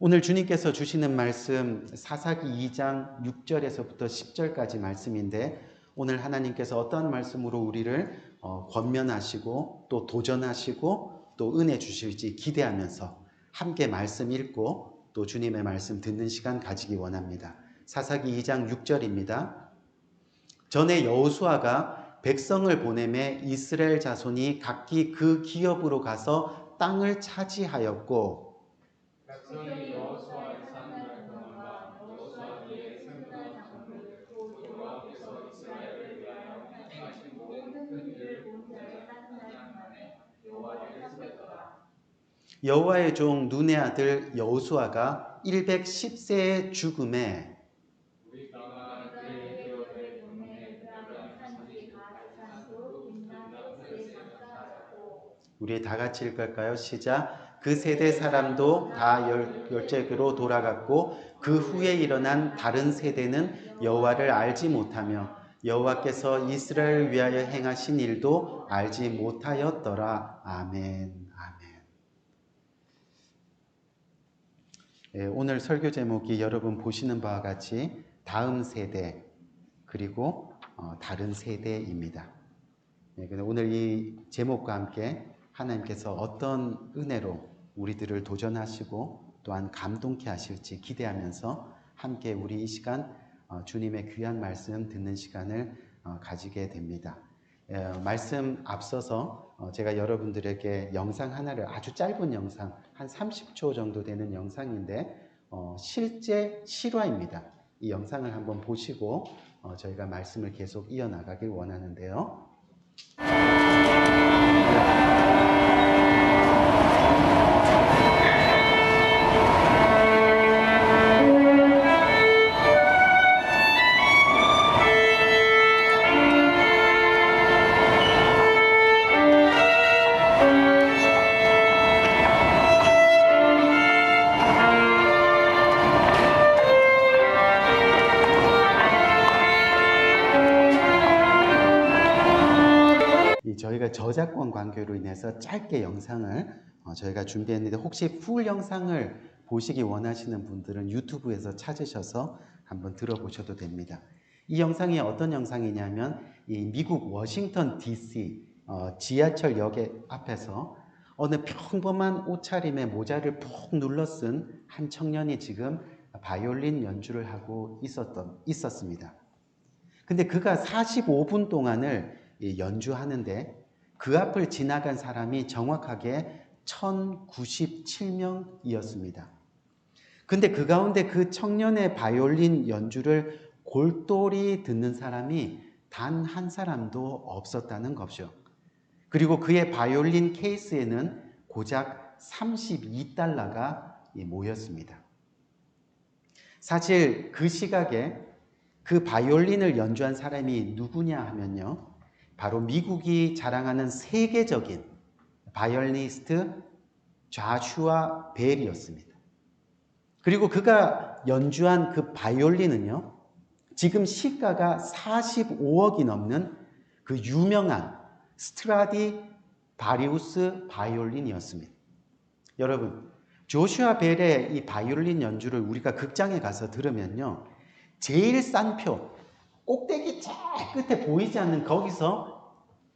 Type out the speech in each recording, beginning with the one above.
오늘 주님께서 주시는 말씀 사사기 2장 6절에서부터 10절까지 말씀인데, 오늘 하나님께서 어떠한 말씀으로 우리를 권면하시고 또 도전하시고 또 은혜 주실지 기대하면서 함께 말씀 읽고 또 주님의 말씀 듣는 시간 가지기 원합니다. 사사기 2장 6절입니다. 전에 여호수아가 백성을 보내매 이스라엘 자손이 각기 그 기업으로 가서 땅을 차지하였고, 백성이 여호수아의 산을 동안과 여호수아 뒤에 생존한 장로를 듣고 여호와께서 이스라엘을 위하여 행하신 모든 일을 본 자의 한 달 만에 여호와를 섬겼더라. 여호와의 종 눈의 아들 여호수아가 110세의 죽음에 우리 땅과 그의 기업을 동해 그라는 산지 가산도 빛나는 곳에 장사하였고. 우리 다 같이 읽을까요? 시작. 그 세대 사람도 다 열제기로 돌아갔고 그 후에 일어난 다른 세대는 여호와를 알지 못하며 여호와께서 이스라엘을 위하여 행하신 일도 알지 못하였더라. 아멘. 아멘. 네, 오늘 설교 제목이 여러분 보시는 바와 같이 다음 세대 그리고 다른 세대입니다. 네, 오늘 이 제목과 함께 하나님께서 어떤 은혜로 우리들을 도전하시고 또한 감동케 하실지 기대하면서 함께 우리 이 시간 주님의 귀한 말씀 듣는 시간을 가지게 됩니다. 말씀 앞서서 제가 여러분들에게 영상 하나를, 아주 짧은 영상, 한 30초 정도 되는 영상인데 실제 실화입니다. 이 영상을 한번 보시고 저희가 말씀을 계속 이어나가길 원하는데요. 저희가 저작권 관계로 인해서 짧게 영상을 저희가 준비했는데, 혹시 풀 영상을 보시기 원하시는 분들은 유튜브에서 찾으셔서 한번 들어보셔도 됩니다. 이 영상이 어떤 영상이냐면, 이 미국 워싱턴 DC 지하철역 앞에서 어느 평범한 옷차림에 모자를 푹 눌러 쓴 한 청년이 지금 바이올린 연주를 하고 있었습니다. 근데 그가 45분 동안을 연주하는데 그 앞을 지나간 사람이 정확하게 1097명이었습니다. 근데 그 가운데 그 청년의 바이올린 연주를 골똘히 듣는 사람이 단 한 사람도 없었다는 것이죠. 그리고 그의 바이올린 케이스에는 고작 $32가 모였습니다. 사실 그 시각에 그 바이올린을 연주한 사람이 누구냐 하면요, 바로 미국이 자랑하는 세계적인 바이올리니스트 좌슈아 벨이었습니다. 그리고 그가 연주한 그 바이올린은요, 지금 시가가 45억이 넘는 그 유명한 스트라디바리우스 바이올린이었습니다. 여러분, 조슈아 벨의 이 바이올린 연주를 우리가 극장에 가서 들으면요, 제일 싼 표, 꼭대기 제일 끝에 보이지 않는 거기서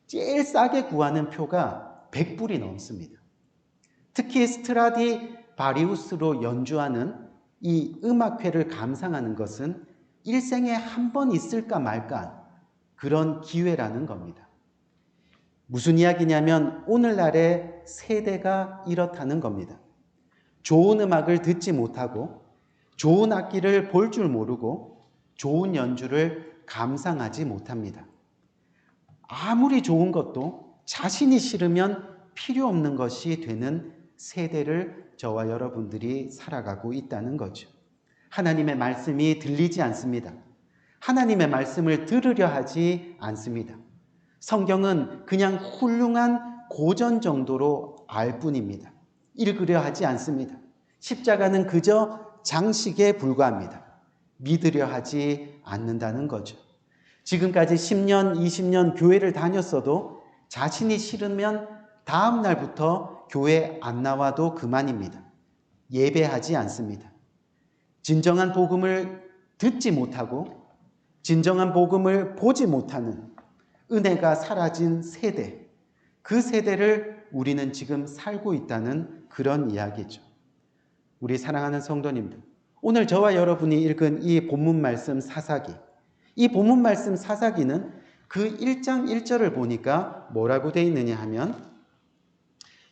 제일 싸게 구하는 표가 100불이 넘습니다. 특히 스트라디바리우스로 연주하는 이 음악회를 감상하는 것은 일생에 한 번 있을까 말까 그런 기회라는 겁니다. 무슨 이야기냐면 오늘날의 세대가 이렇다는 겁니다. 좋은 음악을 듣지 못하고 좋은 악기를 볼 줄 모르고 좋은 연주를 감상하지 못합니다. 아무리 좋은 것도 자신이 싫으면 필요 없는 것이 되는 세대를 저와 여러분들이 살아가고 있다는 거죠. 하나님의 말씀이 들리지 않습니다. 하나님의 말씀을 들으려 하지 않습니다. 성경은 그냥 훌륭한 고전 정도로 알 뿐입니다. 읽으려 하지 않습니다. 십자가는 그저 장식에 불과합니다. 믿으려 하지 않는다는 거죠. 지금까지 10년, 20년 교회를 다녔어도 자신이 싫으면 다음 날부터 교회 안 나와도 그만입니다. 예배하지 않습니다. 진정한 복음을 듣지 못하고 진정한 복음을 보지 못하는 은혜가 사라진 세대, 그 세대를 우리는 지금 살고 있다는 그런 이야기죠. 우리 사랑하는 성도님들, 오늘 저와 여러분이 읽은 이 본문 말씀 사사기, 이 본문 말씀 사사기는 그 1장 1절을 보니까 뭐라고 되어 있느냐 하면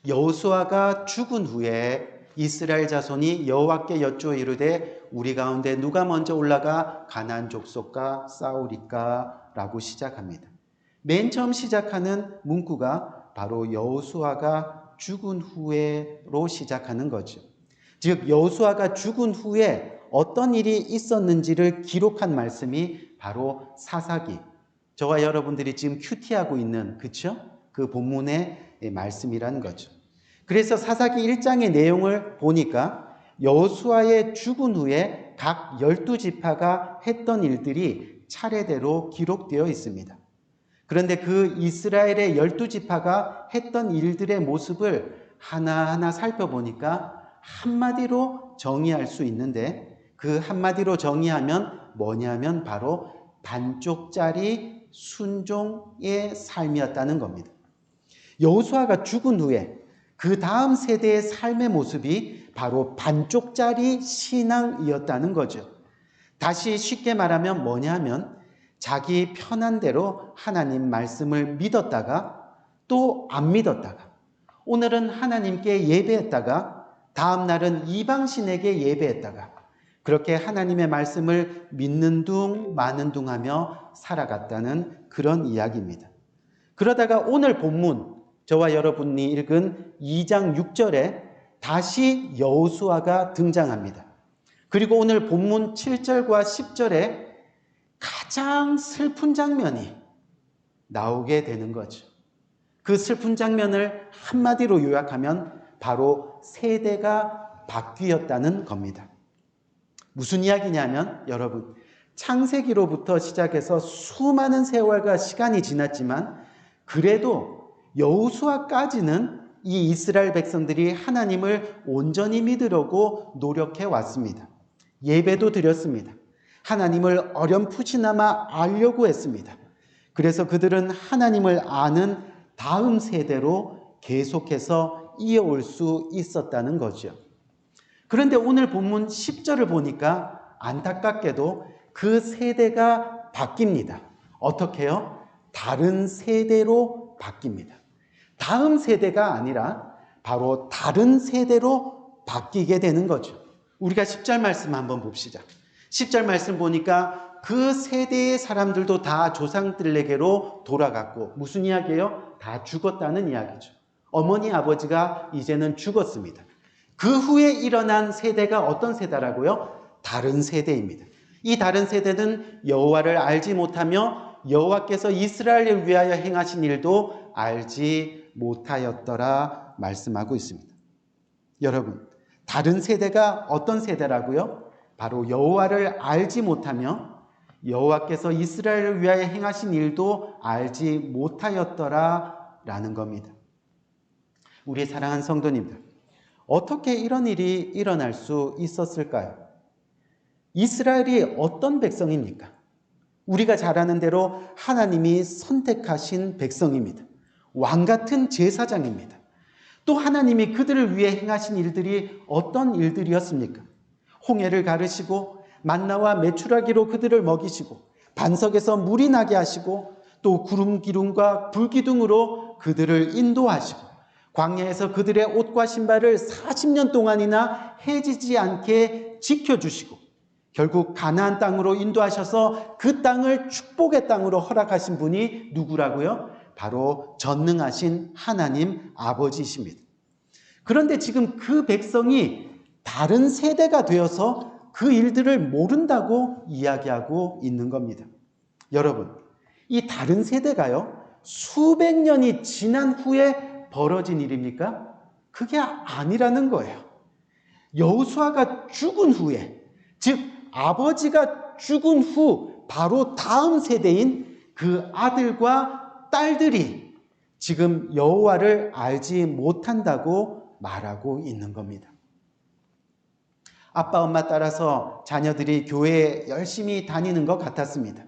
여호수아가 죽은 후에 이스라엘 자손이 여호와께 여쭈어 이르되 우리 가운데 누가 먼저 올라가 가나안 족속과 싸우리까? 라고 시작합니다. 맨 처음 시작하는 문구가 바로 여호수아가 죽은 후에로 시작하는 거죠. 즉 여호수아가 죽은 후에 어떤 일이 있었는지를 기록한 말씀이 바로 사사기, 저와 여러분들이 지금 큐티하고 있는 그 본문의 말씀이라는 거죠. 그래서 사사기 1장의 내용을 보니까 여호수아의 죽은 후에 각 12지파가 했던 일들이 차례대로 기록되어 있습니다. 그런데 그 이스라엘의 12지파가 했던 일들의 모습을 하나하나 살펴보니까 한마디로 정의할 수 있는데 그 한마디로 정의하면 뭐냐면 바로 반쪽짜리 순종의 삶이었다는 겁니다. 여호수아가 죽은 후에 그 다음 세대의 삶의 모습이 바로 반쪽짜리 신앙이었다는 거죠. 다시 쉽게 말하면 뭐냐면 자기 편한 대로 하나님 말씀을 믿었다가 또 안 믿었다가 오늘은 하나님께 예배했다가 다음 날은 이방신에게 예배했다가 그렇게 하나님의 말씀을 믿는 둥 마는 둥 하며 살아갔다는 그런 이야기입니다. 그러다가 오늘 본문 저와 여러분이 읽은 2장 6절에 다시 여호수아가 등장합니다. 그리고 오늘 본문 7절과 10절에 가장 슬픈 장면이 나오게 되는 거죠. 그 슬픈 장면을 한마디로 요약하면 바로 세대가 바뀌었다는 겁니다. 무슨 이야기냐면 여러분, 창세기로부터 시작해서 수많은 세월과 시간이 지났지만 그래도 여호수아까지는 이 이스라엘 백성들이 하나님을 온전히 믿으려고 노력해 왔습니다. 예배도 드렸습니다. 하나님을 어렴풋이나마 알려고 했습니다. 그래서 그들은 하나님을 아는 다음 세대로 계속해서 이어올 수 있었다는 거죠. 그런데 오늘 본문 10절을 보니까 안타깝게도 그 세대가 바뀝니다. 어떻게요? 다른 세대로 바뀝니다. 다음 세대가 아니라 바로 다른 세대로 바뀌게 되는 거죠. 우리가 10절 말씀 한번 봅시다. 10절 말씀 보니까 그 세대의 사람들도 다 조상들에게로 돌아갔고 무슨 이야기예요? 다 죽었다는 이야기죠. 어머니 아버지가 이제는 죽었습니다. 그 후에 일어난 세대가 어떤 세대라고요? 다른 세대입니다. 이 다른 세대는 여호와를 알지 못하며 여호와께서 이스라엘을 위하여 행하신 일도 알지 못하였더라 말씀하고 있습니다. 여러분, 다른 세대가 어떤 세대라고요? 바로 여호와를 알지 못하며 여호와께서 이스라엘을 위하여 행하신 일도 알지 못하였더라 라는 겁니다. 우리 사랑하는 성도님들, 어떻게 이런 일이 일어날 수 있었을까요? 이스라엘이 어떤 백성입니까? 우리가 잘 아는 대로 하나님이 선택하신 백성입니다. 왕 같은 제사장입니다. 또 하나님이 그들을 위해 행하신 일들이 어떤 일들이었습니까? 홍해를 가르시고 만나와 메추라기로 그들을 먹이시고 반석에서 물이 나게 하시고 또 구름 기둥과 불 기둥으로 그들을 인도하시고 광야에서 그들의 옷과 신발을 40년 동안이나 해지지 않게 지켜주시고 결국 가나안 땅으로 인도하셔서 그 땅을 축복의 땅으로 허락하신 분이 누구라고요? 바로 전능하신 하나님 아버지이십니다. 그런데 지금 그 백성이 다른 세대가 되어서 그 일들을 모른다고 이야기하고 있는 겁니다. 여러분, 이 다른 세대가요, 수백 년이 지난 후에 벌어진 일입니까? 그게 아니라는 거예요. 여호수아가 죽은 후에, 즉 아버지가 죽은 후 바로 다음 세대인 그 아들과 딸들이 지금 여호와를 알지 못한다고 말하고 있는 겁니다. 아빠, 엄마 따라서 자녀들이 교회에 열심히 다니는 것 같았습니다.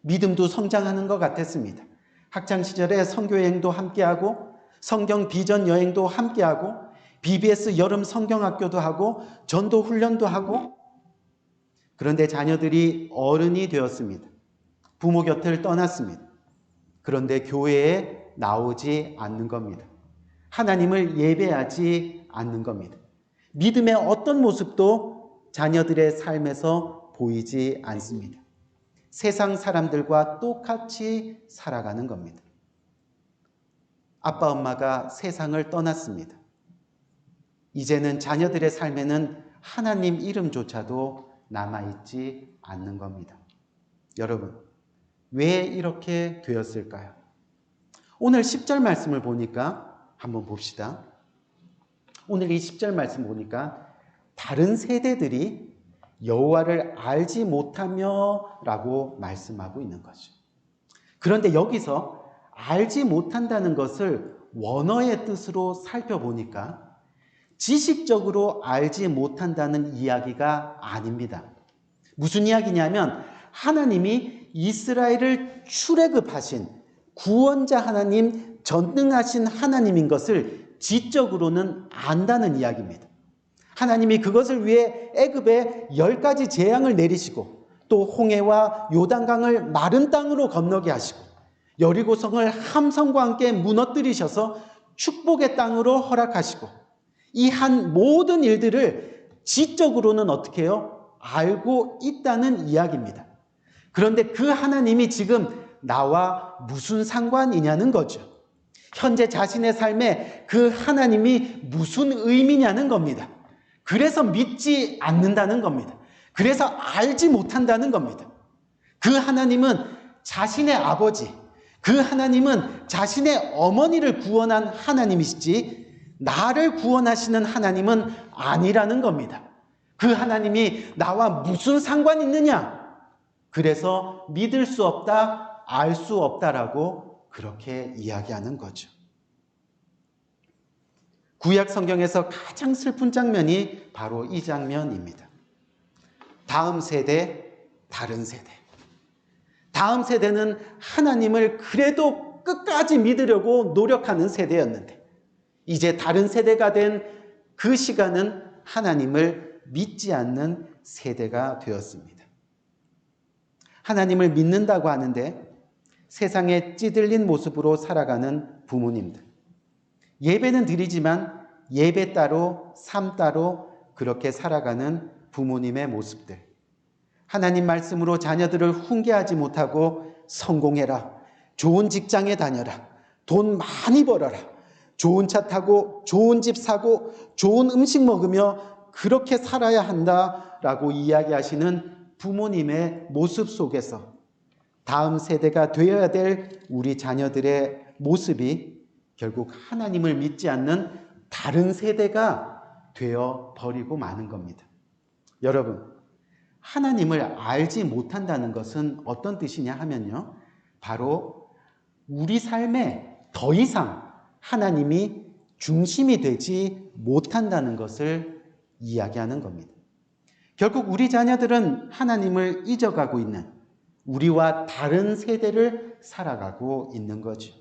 믿음도 성장하는 것 같았습니다. 학창시절에 선교여행도 함께하고 성경 비전 여행도 함께하고 BBS 여름 성경학교도 하고 전도 훈련도 하고. 그런데 자녀들이 어른이 되었습니다. 부모 곁을 떠났습니다. 그런데 교회에 나오지 않는 겁니다. 하나님을 예배하지 않는 겁니다. 믿음의 어떤 모습도 자녀들의 삶에서 보이지 않습니다. 세상 사람들과 똑같이 살아가는 겁니다. 아빠, 엄마가 세상을 떠났습니다. 이제는 자녀들의 삶에는 하나님 이름조차도 남아있지 않는 겁니다. 여러분, 왜 이렇게 되었을까요? 오늘 10절 말씀을 보니까 한번 봅시다. 오늘 이 10절 말씀 보니까 다른 세대들이 여호와를 알지 못하며 라고 말씀하고 있는 거죠. 그런데 여기서 알지 못한다는 것을 원어의 뜻으로 살펴보니까 지식적으로 알지 못한다는 이야기가 아닙니다. 무슨 이야기냐면 하나님이 이스라엘을 출애굽하신 구원자 하나님, 전능하신 하나님인 것을 지적으로는 안다는 이야기입니다. 하나님이 그것을 위해 애굽에 10가지 재앙을 내리시고 또 홍해와 요단강을 마른 땅으로 건너게 하시고 여리고성을 함성과 함께 무너뜨리셔서 축복의 땅으로 허락하시고 이 한 모든 일들을 지적으로는 어떻게 해요? 알고 있다는 이야기입니다. 그런데 그 하나님이 지금 나와 무슨 상관이냐는 거죠. 현재 자신의 삶에 그 하나님이 무슨 의미냐는 겁니다. 그래서 믿지 않는다는 겁니다. 그래서 알지 못한다는 겁니다. 그 하나님은 자신의 아버지, 그 하나님은 자신의 어머니를 구원한 하나님이시지 나를 구원하시는 하나님은 아니라는 겁니다. 그 하나님이 나와 무슨 상관이 있느냐? 그래서 믿을 수 없다, 알 수 없다라고 그렇게 이야기하는 거죠. 구약 성경에서 가장 슬픈 장면이 바로 이 장면입니다. 다음 세대, 다른 세대. 다음 세대는 하나님을 그래도 끝까지 믿으려고 노력하는 세대였는데 이제 다른 세대가 된 그 시간은 하나님을 믿지 않는 세대가 되었습니다. 하나님을 믿는다고 하는데 세상에 찌들린 모습으로 살아가는 부모님들. 예배는 드리지만 예배 따로 삶 따로 그렇게 살아가는 부모님의 모습들. 하나님 말씀으로 자녀들을 훈계하지 못하고 성공해라, 좋은 직장에 다녀라, 돈 많이 벌어라, 좋은 차 타고 좋은 집 사고 좋은 음식 먹으며 그렇게 살아야 한다라고 이야기하시는 부모님의 모습 속에서 다음 세대가 되어야 될 우리 자녀들의 모습이 결국 하나님을 믿지 않는 다른 세대가 되어 버리고 마는 겁니다. 여러분, 하나님을 알지 못한다는 것은 어떤 뜻이냐 하면요, 바로 우리 삶에 더 이상 하나님이 중심이 되지 못한다는 것을 이야기하는 겁니다. 결국 우리 자녀들은 하나님을 잊어가고 있는 우리와 다른 세대를 살아가고 있는 거죠.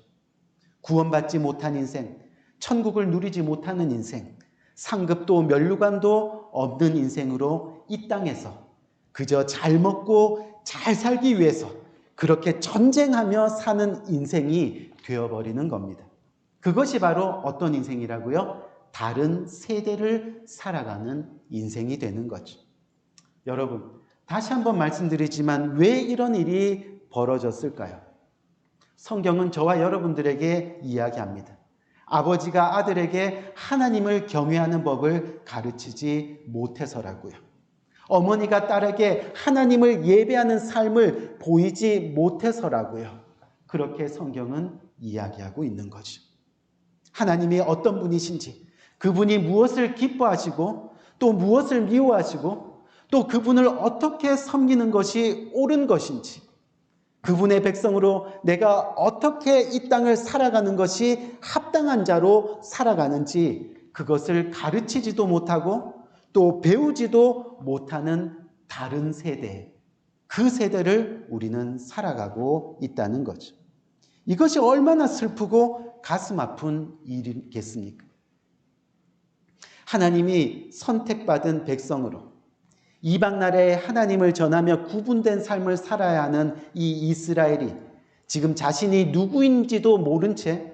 구원받지 못한 인생, 천국을 누리지 못하는 인생, 상급도 면류관도 없는 인생으로 이 땅에서 그저 잘 먹고 잘 살기 위해서 그렇게 전쟁하며 사는 인생이 되어버리는 겁니다. 그것이 바로 어떤 인생이라고요? 다른 세대를 살아가는 인생이 되는 거죠. 여러분, 다시 한번 말씀드리지만 왜 이런 일이 벌어졌을까요? 성경은 저와 여러분들에게 이야기합니다. 아버지가 아들에게 하나님을 경외하는 법을 가르치지 못해서라고요. 어머니가 딸에게 하나님을 예배하는 삶을 보이지 못해서라고요. 그렇게 성경은 이야기하고 있는 거죠. 하나님이 어떤 분이신지, 그분이 무엇을 기뻐하시고 또 무엇을 미워하시고 또 그분을 어떻게 섬기는 것이 옳은 것인지, 그분의 백성으로 내가 어떻게 이 땅을 살아가는 것이 합당한 자로 살아가는지 그것을 가르치지도 못하고 또 배우지도 못하는 다른 세대, 그 세대를 우리는 살아가고 있다는 거죠. 이것이 얼마나 슬프고 가슴 아픈 일이겠습니까? 하나님이 선택받은 백성으로 이방 나라에 하나님을 전하며 구분된 삶을 살아야 하는 이 이스라엘이 지금 자신이 누구인지도 모른 채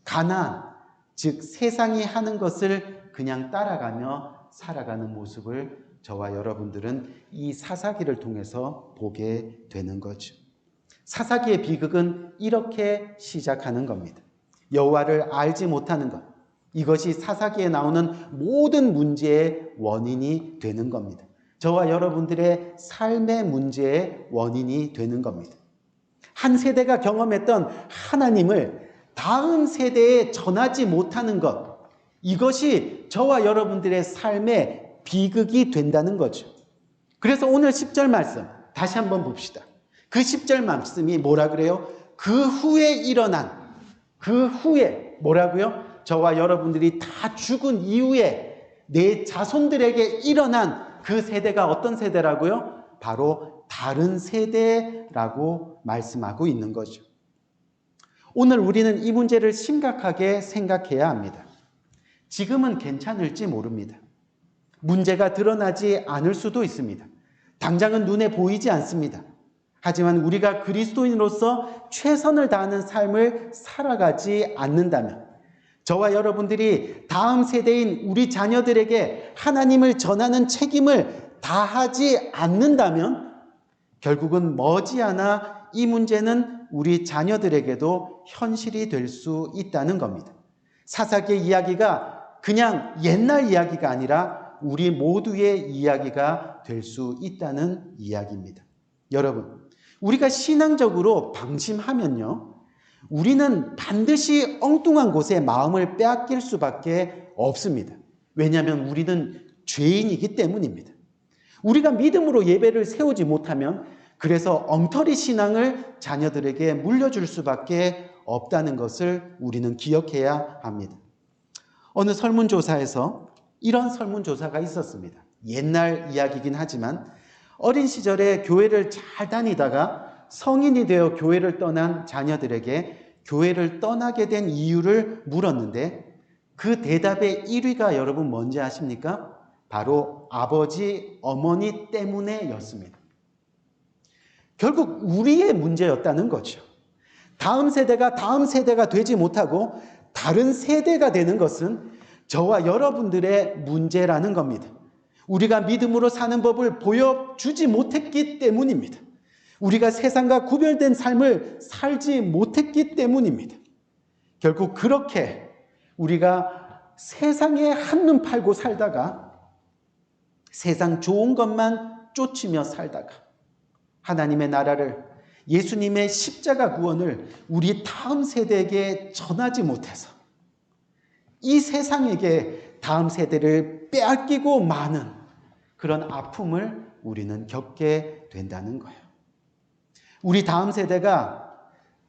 가나안, 즉 세상이 하는 것을 그냥 따라가며 살아가는 모습을 저와 여러분들은 이 사사기를 통해서 보게 되는 거죠. 사사기의 비극은 이렇게 시작하는 겁니다. 여호와를 알지 못하는 것, 이것이 사사기에 나오는 모든 문제의 원인이 되는 겁니다. 저와 여러분들의 삶의 문제의 원인이 되는 겁니다. 한 세대가 경험했던 하나님을 다음 세대에 전하지 못하는 것, 이것이 저와 여러분들의 삶의 비극이 된다는 거죠. 그래서 오늘 10절 말씀 다시 한번 봅시다. 그 10절 말씀이 뭐라 그래요? 그 후에 뭐라고요? 저와 여러분들이 다 죽은 이후에 내 자손들에게 일어난 그 세대가 어떤 세대라고요? 바로 다른 세대라고 말씀하고 있는 거죠. 오늘 우리는 이 문제를 심각하게 생각해야 합니다. 지금은 괜찮을지 모릅니다. 문제가 드러나지 않을 수도 있습니다. 당장은 눈에 보이지 않습니다. 하지만 우리가 그리스도인으로서 최선을 다하는 삶을 살아가지 않는다면, 저와 여러분들이 다음 세대인 우리 자녀들에게 하나님을 전하는 책임을 다하지 않는다면 결국은 머지않아 이 문제는 우리 자녀들에게도 현실이 될 수 있다는 겁니다. 사사기의 이야기가 그냥 옛날 이야기가 아니라 우리 모두의 이야기가 될 수 있다는 이야기입니다. 여러분, 우리가 신앙적으로 방심하면요, 우리는 반드시 엉뚱한 곳에 마음을 빼앗길 수밖에 없습니다. 왜냐하면 우리는 죄인이기 때문입니다. 우리가 믿음으로 예배를 세우지 못하면 그래서 엉터리 신앙을 자녀들에게 물려줄 수밖에 없다는 것을 우리는 기억해야 합니다. 어느 설문조사에서 이런 설문조사가 있었습니다. 옛날 이야기이긴 하지만 어린 시절에 교회를 잘 다니다가 성인이 되어 교회를 떠난 자녀들에게 교회를 떠나게 된 이유를 물었는데 그 대답의 1위가 여러분 뭔지 아십니까? 바로 아버지, 어머니 때문에였습니다. 결국 우리의 문제였다는 거죠. 다음 세대가 되지 못하고 다른 세대가 되는 것은 저와 여러분들의 문제라는 겁니다. 우리가 믿음으로 사는 법을 보여주지 못했기 때문입니다. 우리가 세상과 구별된 삶을 살지 못했기 때문입니다. 결국 그렇게 우리가 세상에 한눈 팔고 살다가 세상 좋은 것만 쫓으며 살다가 하나님의 나라를, 예수님의 십자가 구원을 우리 다음 세대에게 전하지 못해서 이 세상에게 다음 세대를 빼앗기고 마는 그런 아픔을 우리는 겪게 된다는 거예요. 우리 다음 세대가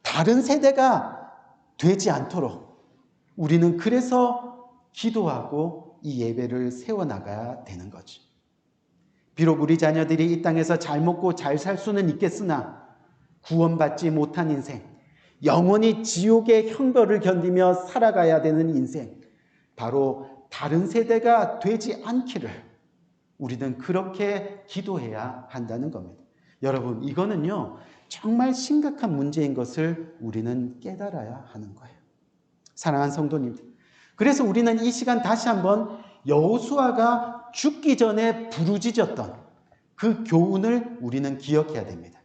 다른 세대가 되지 않도록 우리는 그래서 기도하고 이 예배를 세워나가야 되는 거죠. 비록 우리 자녀들이 이 땅에서 잘 먹고 잘 살 수는 있겠으나 구원받지 못한 인생, 영원히 지옥의 형벌을 견디며 살아가야 되는 인생, 바로 다른 세대가 되지 않기를 우리는 그렇게 기도해야 한다는 겁니다. 여러분, 이거는요 정말 심각한 문제인 것을 우리는 깨달아야 하는 거예요. 사랑하는 성도님들, 그래서 우리는 이 시간 다시 한번 여호수아가 죽기 전에 부르짖었던 그 교훈을 우리는 기억해야 됩니다.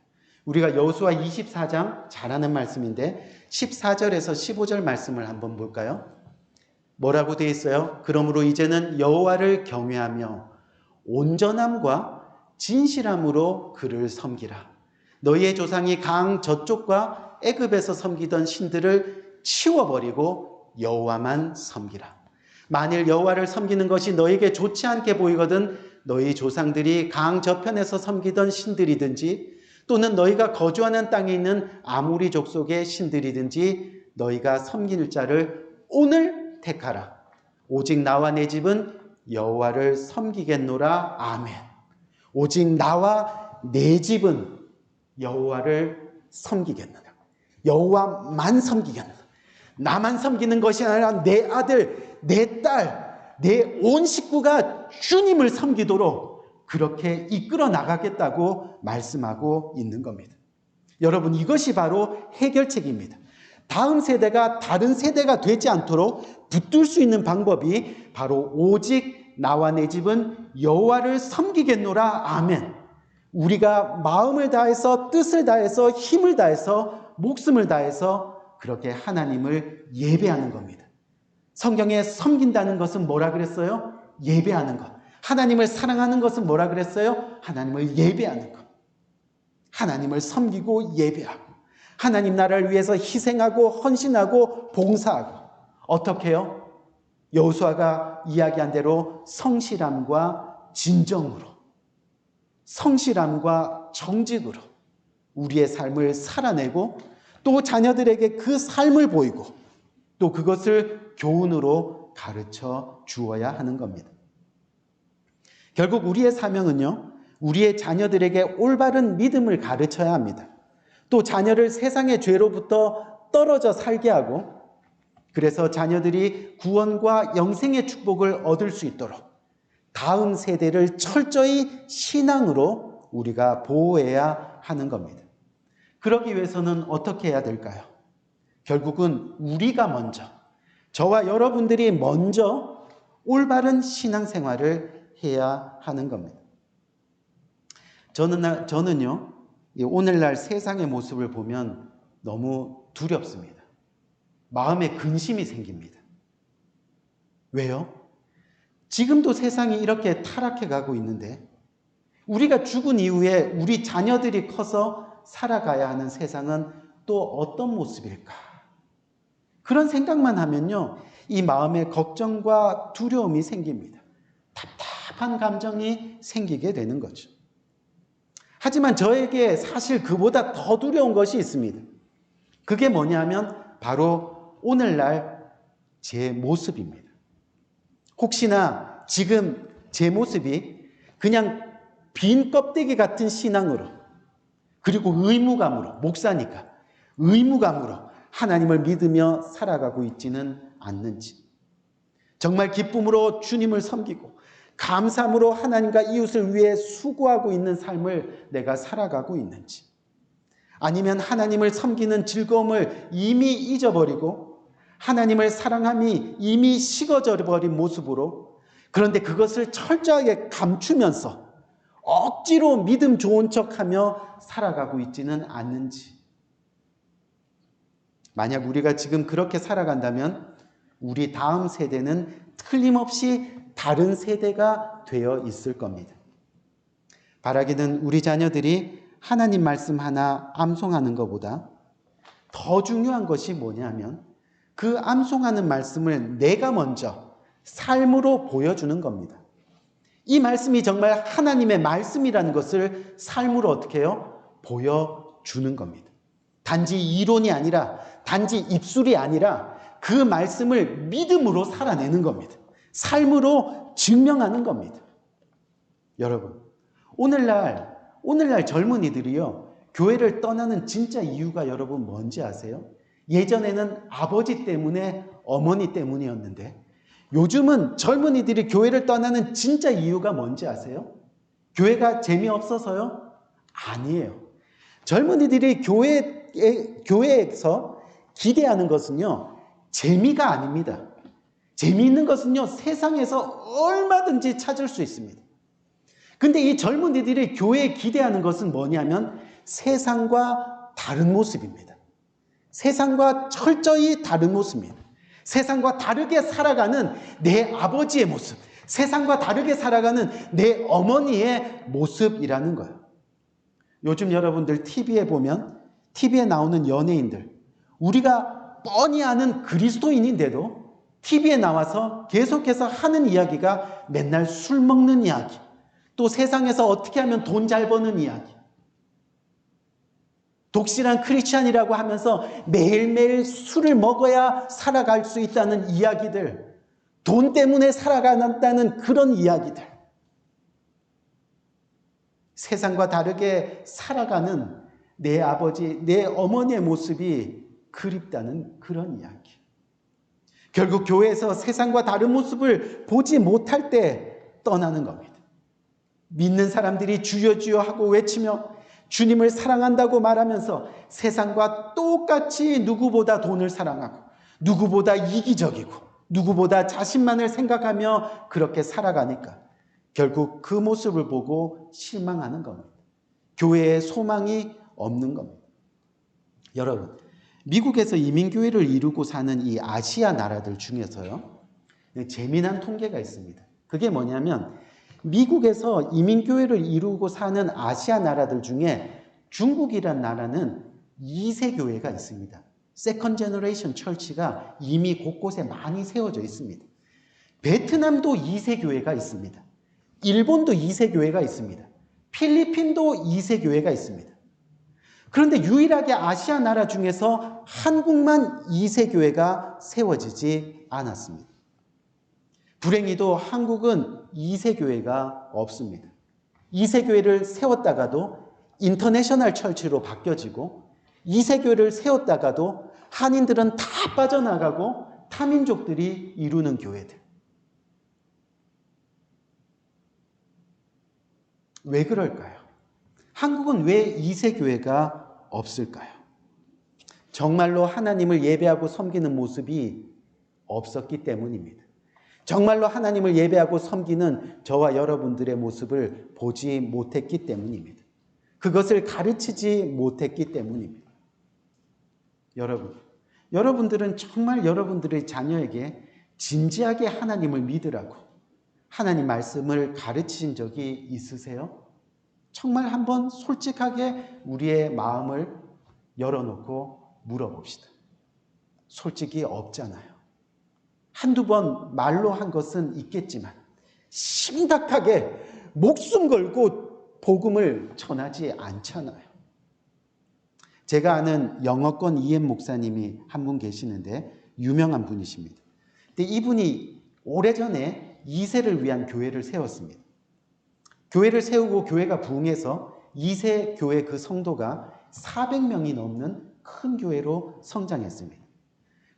우리가 여호수아 24장 잘 아는 말씀인데 14절에서 15절 말씀을 한번 볼까요? 뭐라고 되어 있어요? 그러므로 이제는 여호와를 경외하며 온전함과 진실함으로 그를 섬기라. 너희의 조상이 강 저쪽과 애굽에서 섬기던 신들을 치워버리고 여호와만 섬기라. 만일 여호와를 섬기는 것이 너희에게 좋지 않게 보이거든 너희 조상들이 강 저편에서 섬기던 신들이든지 또는 너희가 거주하는 땅에 있는 아모리 족속의 신들이든지 너희가 섬길 자를 오늘 택하라. 오직 나와 내 집은 여호와를 섬기겠노라. 아멘. 오직 나와 내 집은 여호와를 섬기겠노라. 여호와만 섬기겠노라. 나만 섬기는 것이 아니라 내 아들, 내 딸, 내 온 식구가 주님을 섬기도록 그렇게 이끌어 나가겠다고 말씀하고 있는 겁니다. 여러분, 이것이 바로 해결책입니다. 다음 세대가 다른 세대가 되지 않도록 붙들 수 있는 방법이 바로 오직 나와 내 집은 여호와를 섬기겠노라. 아멘. 우리가 마음을 다해서, 뜻을 다해서, 힘을 다해서, 목숨을 다해서 그렇게 하나님을 예배하는 겁니다. 성경에 섬긴다는 것은 뭐라 그랬어요? 예배하는 것. 하나님을 사랑하는 것은 뭐라 그랬어요? 하나님을 예배하는 것. 하나님을 섬기고 예배하고, 하나님 나라를 위해서 희생하고 헌신하고 봉사하고. 어떻게 해요? 여호수아가 이야기한 대로 성실함과 진정으로, 성실함과 정직으로 우리의 삶을 살아내고, 또 자녀들에게 그 삶을 보이고, 또 그것을 교훈으로 가르쳐 주어야 하는 겁니다. 결국 우리의 사명은요, 우리의 자녀들에게 올바른 믿음을 가르쳐야 합니다. 또 자녀를 세상의 죄로부터 떨어져 살게 하고, 그래서 자녀들이 구원과 영생의 축복을 얻을 수 있도록 다음 세대를 철저히 신앙으로 우리가 보호해야 하는 겁니다. 그러기 위해서는 어떻게 해야 될까요? 결국은 우리가 먼저, 저와 여러분들이 먼저 올바른 신앙생활을 해야 하는 겁니다. 저는요, 오늘날 세상의 모습을 보면 너무 두렵습니다. 마음에 근심이 생깁니다. 왜요? 지금도 세상이 이렇게 타락해 가고 있는데, 우리가 죽은 이후에 우리 자녀들이 커서 살아가야 하는 세상은 또 어떤 모습일까? 그런 생각만 하면요, 이 마음에 걱정과 두려움이 생깁니다. 답답한 감정이 생기게 되는 거죠. 하지만 저에게 사실 그보다 더 두려운 것이 있습니다. 그게 뭐냐면 바로 오늘날 제 모습입니다. 혹시나 지금 제 모습이 그냥 빈 껍데기 같은 신앙으로, 그리고 의무감으로, 목사니까 의무감으로 하나님을 믿으며 살아가고 있지는 않는지, 정말 기쁨으로 주님을 섬기고 감사함으로 하나님과 이웃을 위해 수고하고 있는 삶을 내가 살아가고 있는지, 아니면 하나님을 섬기는 즐거움을 이미 잊어버리고 하나님을 사랑함이 이미 식어져 버린 모습으로, 그런데 그것을 철저하게 감추면서 억지로 믿음 좋은 척하며 살아가고 있지는 않는지. 만약 우리가 지금 그렇게 살아간다면 우리 다음 세대는 틀림없이 다른 세대가 되어 있을 겁니다. 바라기는 우리 자녀들이 하나님 말씀 하나 암송하는 것보다 더 중요한 것이 뭐냐면, 그 암송하는 말씀을 내가 먼저 삶으로 보여주는 겁니다. 이 말씀이 정말 하나님의 말씀이라는 것을 삶으로 어떻게 해요? 보여주는 겁니다. 단지 이론이 아니라, 단지 입술이 아니라 그 말씀을 믿음으로 살아내는 겁니다. 삶으로 증명하는 겁니다. 여러분, 오늘날 젊은이들이요, 교회를 떠나는 진짜 이유가 여러분 뭔지 아세요? 예전에는 아버지 때문에, 어머니 때문이었는데 요즘은 젊은이들이 교회를 떠나는 진짜 이유가 뭔지 아세요? 교회가 재미없어서요? 아니에요. 젊은이들이 교회에서 기대하는 것은요, 재미가 아닙니다. 재미있는 것은요, 세상에서 얼마든지 찾을 수 있습니다. 근데 이 젊은이들이 교회에 기대하는 것은 뭐냐면 세상과 다른 모습입니다. 세상과 철저히 다른 모습입니다. 세상과 다르게 살아가는 내 아버지의 모습, 세상과 다르게 살아가는 내 어머니의 모습이라는 거예요. 요즘 여러분들 TV에 보면, TV에 나오는 연예인들, 우리가 뻔히 아는 그리스도인인데도 TV에 나와서 계속해서 하는 이야기가 맨날 술 먹는 이야기, 또 세상에서 어떻게 하면 돈 잘 버는 이야기, 독실한 크리스찬이라고 하면서 매일매일 술을 먹어야 살아갈 수 있다는 이야기들, 돈 때문에 살아간다는 그런 이야기들. 세상과 다르게 살아가는 내 아버지, 내 어머니의 모습이 그립다는 그런 이야기. 결국 교회에서 세상과 다른 모습을 보지 못할 때 떠나는 겁니다. 믿는 사람들이 주여 주여 하고 외치며 주님을 사랑한다고 말하면서 세상과 똑같이 누구보다 돈을 사랑하고 누구보다 이기적이고 누구보다 자신만을 생각하며 그렇게 살아가니까 결국 그 모습을 보고 실망하는 겁니다. 교회에 소망이 없는 겁니다. 여러분, 미국에서 이민교회를 이루고 사는 이 아시아 나라들 중에서요, 재미난 통계가 있습니다. 그게 뭐냐면 미국에서 이민교회를 이루고 사는 아시아 나라들 중에 중국이란 나라는 2세 교회가 있습니다. 세컨 제너레이션 철치가 이미 곳곳에 많이 세워져 있습니다. 베트남도 2세 교회가 있습니다. 일본도 2세 교회가 있습니다. 필리핀도 2세 교회가 있습니다. 그런데 유일하게 아시아 나라 중에서 한국만 2세 교회가 세워지지 않았습니다. 불행히도 한국은 2세 교회가 없습니다. 2세 교회를 세웠다가도 인터내셔널 철치로 바뀌어지고 2세 교회를 세웠다가도 한인들은 다 빠져나가고 타민족들이 이루는 교회들. 왜 그럴까요? 한국은 왜 2세 교회가 없을까요? 정말로 하나님을 예배하고 섬기는 모습이 없었기 때문입니다. 정말로 하나님을 예배하고 섬기는 저와 여러분들의 모습을 보지 못했기 때문입니다. 그것을 가르치지 못했기 때문입니다. 여러분들은 정말 여러분들의 자녀에게 진지하게 하나님을 믿으라고 하나님 말씀을 가르치신 적이 있으세요? 정말 한번 솔직하게 우리의 마음을 열어놓고 물어봅시다. 솔직히 없잖아요. 한두 번 말로 한 것은 있겠지만 심각하게 목숨 걸고 복음을 전하지 않잖아요. 제가 아는 영어권 이엠 목사님이 한 분 계시는데 유명한 분이십니다. 근데 이분이 오래전에 2세를 위한 교회를 세웠습니다. 교회를 세우고 교회가 부흥해서 2세 교회 그 성도가 400명이 넘는 큰 교회로 성장했습니다.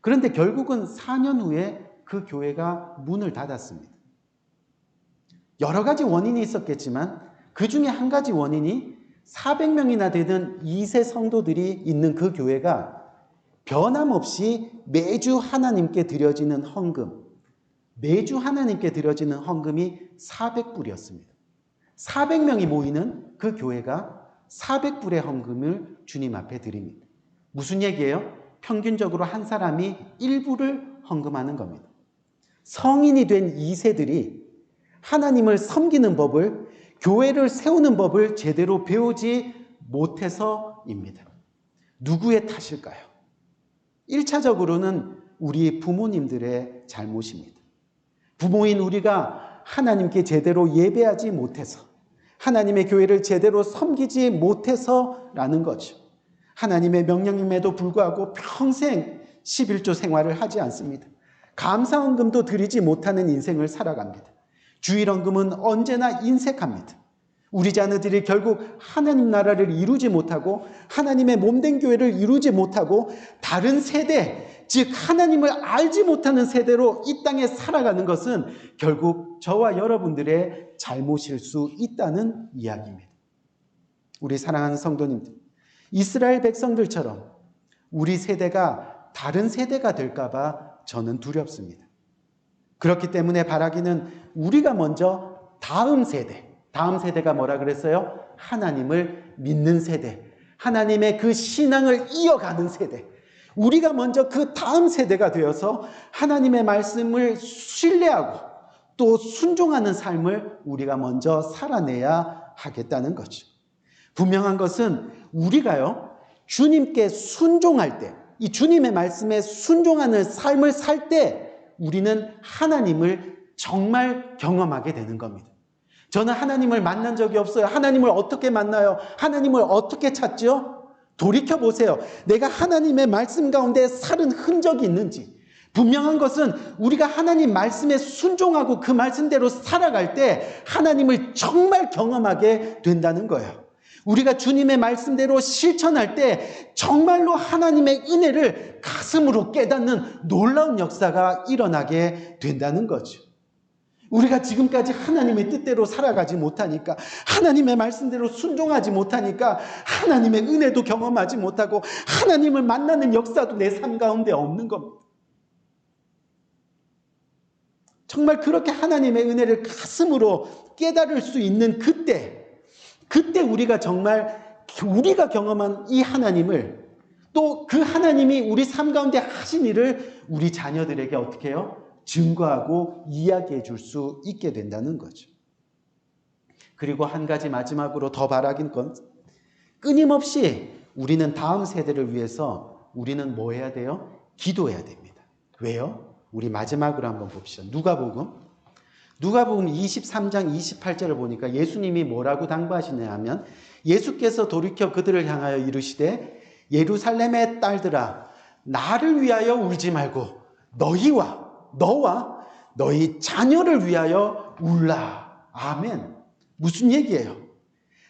그런데 결국은 4년 후에 그 교회가 문을 닫았습니다. 여러 가지 원인이 있었겠지만 그 중에 한 가지 원인이 400명이나 되는 2세 성도들이 있는 그 교회가 변함없이 매주 하나님께 드려지는 헌금, 매주 하나님께 드려지는 헌금이 400불이었습니다. 400명이 모이는 그 교회가 400불의 헌금을 주님 앞에 드립니다. 무슨 얘기예요? 평균적으로 한 사람이 1불을 헌금하는 겁니다. 성인이 된 2세들이 하나님을 섬기는 법을, 교회를 세우는 법을 제대로 배우지 못해서입니다. 누구의 탓일까요? 1차적으로는 우리 부모님들의 잘못입니다. 부모인 우리가 하나님께 제대로 예배하지 못해서, 하나님의 교회를 제대로 섬기지 못해서라는 거죠. 하나님의 명령임에도 불구하고 평생 11조 생활을 하지 않습니다. 감사헌금도 드리지 못하는 인생을 살아갑니다. 주일헌금은 언제나 인색합니다. 우리 자녀들이 결국 하나님 나라를 이루지 못하고 하나님의 몸된 교회를 이루지 못하고 다른 세대, 즉 하나님을 알지 못하는 세대로 이 땅에 살아가는 것은 결국 저와 여러분들의 잘못일 수 있다는 이야기입니다. 우리 사랑하는 성도님들, 이스라엘 백성들처럼 우리 세대가 다른 세대가 될까 봐 저는 두렵습니다. 그렇기 때문에 바라기는 우리가 먼저 다음 세대가 뭐라 그랬어요? 하나님을 믿는 세대, 하나님의 그 신앙을 이어가는 세대, 우리가 먼저 그 다음 세대가 되어서 하나님의 말씀을 신뢰하고 또 순종하는 삶을 우리가 먼저 살아내야 하겠다는 거죠. 분명한 것은 우리가요, 주님께 순종할 때, 이 주님의 말씀에 순종하는 삶을 살 때 우리는 하나님을 정말 경험하게 되는 겁니다. 저는 하나님을 만난 적이 없어요. 하나님을 어떻게 만나요? 하나님을 어떻게 찾죠? 돌이켜보세요. 내가 하나님의 말씀 가운데 살은 흔적이 있는지, 분명한 것은 우리가 하나님 말씀에 순종하고 그 말씀대로 살아갈 때 하나님을 정말 경험하게 된다는 거예요. 우리가 주님의 말씀대로 실천할 때 정말로 하나님의 은혜를 가슴으로 깨닫는 놀라운 역사가 일어나게 된다는 거죠. 우리가 지금까지 하나님의 뜻대로 살아가지 못하니까, 하나님의 말씀대로 순종하지 못하니까 하나님의 은혜도 경험하지 못하고 하나님을 만나는 역사도 내 삶 가운데 없는 겁니다. 정말 그렇게 하나님의 은혜를 가슴으로 깨달을 수 있는 그때 우리가 정말 우리가 경험한 이 하나님을, 또 그 하나님이 우리 삶 가운데 하신 일을 우리 자녀들에게 어떻게 해요? 증거하고 이야기해 줄 수 있게 된다는 거죠. 그리고 한 가지 마지막으로 더 바라긴 건, 끊임없이 우리는 다음 세대를 위해서 우리는 뭐 해야 돼요? 기도해야 됩니다. 왜요? 우리 마지막으로 한번 봅시다. 누가복음 23장 28절을 보니까 예수님이 뭐라고 당부하시냐 하면, 예수께서 돌이켜 그들을 향하여 이르시되 예루살렘의 딸들아, 나를 위하여 울지 말고 너와 너희 자녀를 위하여 울라. 아멘. 무슨 얘기예요?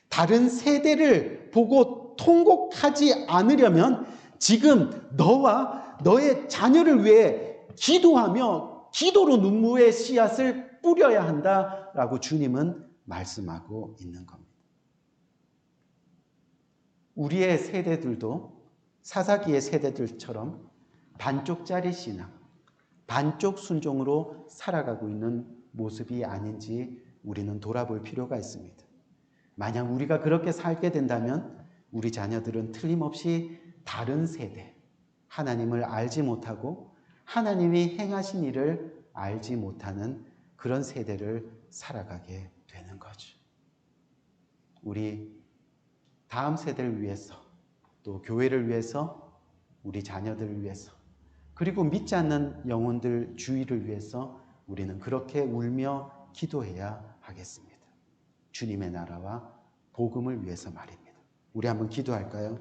다른 세대를 보고 통곡하지 않으려면 지금 너와 너의 자녀를 위해 기도하며 기도로 눈물의 씨앗을 뿌려야 한다라고 주님은 말씀하고 있는 겁니다. 우리의 세대들도 사사기의 세대들처럼 반쪽짜리 신앙, 반쪽 순종으로 살아가고 있는 모습이 아닌지 우리는 돌아볼 필요가 있습니다. 만약 우리가 그렇게 살게 된다면 우리 자녀들은 틀림없이 다른 세대, 하나님을 알지 못하고 하나님이 행하신 일을 알지 못하는 그런 세대를 살아가게 되는 거죠. 우리 다음 세대를 위해서, 또 교회를 위해서, 우리 자녀들을 위해서, 그리고 믿지 않는 영혼들 주의를 위해서 우리는 그렇게 울며 기도해야 하겠습니다. 주님의 나라와 복음을 위해서 말입니다. 우리 한번 기도할까요?